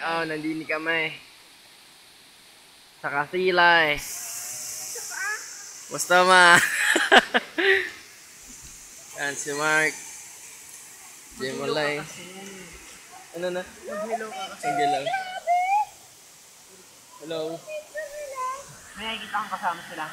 Oh, nandini kami. Sa Kasilay. Basta ma. Yan si Mark. Jemolay. Ano na? Hello ka kasi. Hello. Hello. May nakikita kang kasama sila.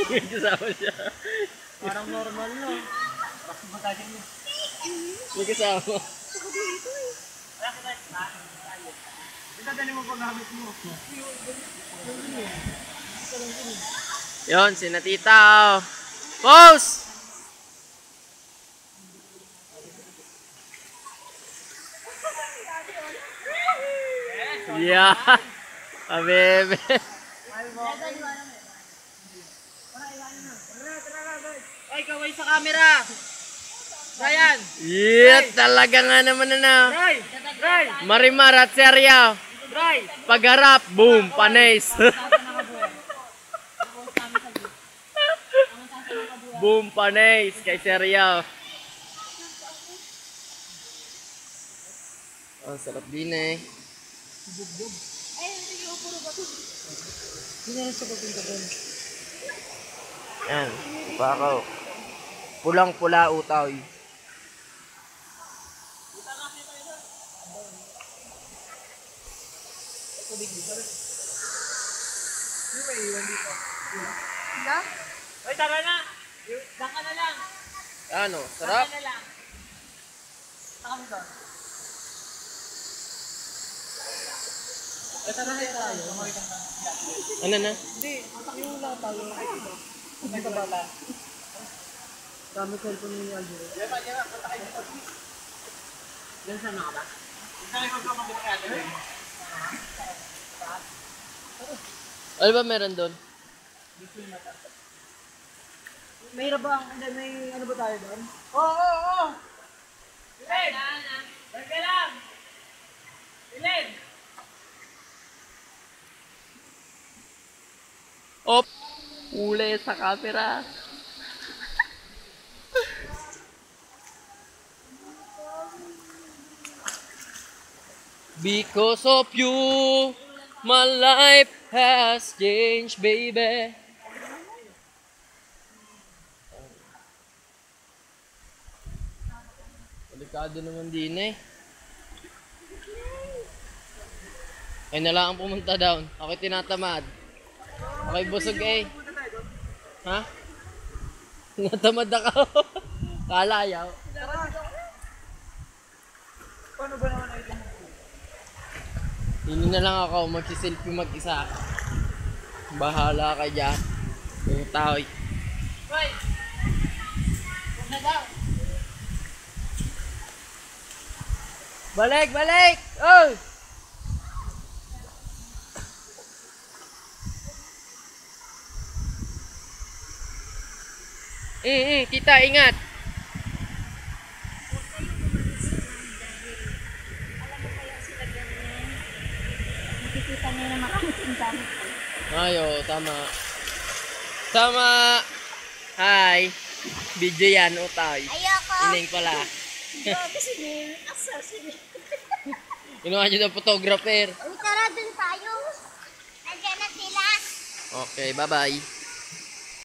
May kasama siya. Parang normal no. Bakit ba tayo mo? May kasama. Itadali mo pag gamit mo. Yon, si Natita. Pose! Yeah. Abebe. Ay, kaway sa camera. Ryan. Yeah, talaga nga naman na. Ray. Marimar at Serya. Ray. Pagharap, boom, panis. Boom, panis kay Serya. Oh, sarap din eh. Yan, pakaw. Pulang-pula utaw. Ay, tara na. Daka na lang. Ano, sarap? Daka na lang. Daka mo doon. Tara na tayo. Ano na? Hindi, matakyo lang tayo. Hindi ka bala. Dami cellphone ni Aljo. Diyan sana ka ba? Ano ba meron doon? May rabang, hindi, may ano ba tayo doon? Oo! Bilin! Barka lang! Bilin! Op! Uli sa camera. Because of you, my life has changed, baby. Delikado naman din eh. Ay na lang ang pumunta down. Ako'y tinatamad. Ako'y busog eh. Ha? Natamad ako. Kalayaw. Paano ba naman ito? Hindi na lang ako magsiselfie mag-isa. Bahala ka dyan. Yung tao'y. Hoy! Huwag na daw! Balik! Balik! Oh! Kita, ingat! Nakikita niyo na makakasin gamit ko. Ayo, tama. Tama! Hi! Video yan, utay. Ayoko! Ining pala. Grabe si Neil. Asar si Neil. Inuha nyo ng photographer. Uy, tara dun tayo. Nandiyan na sila. Okay, bye-bye.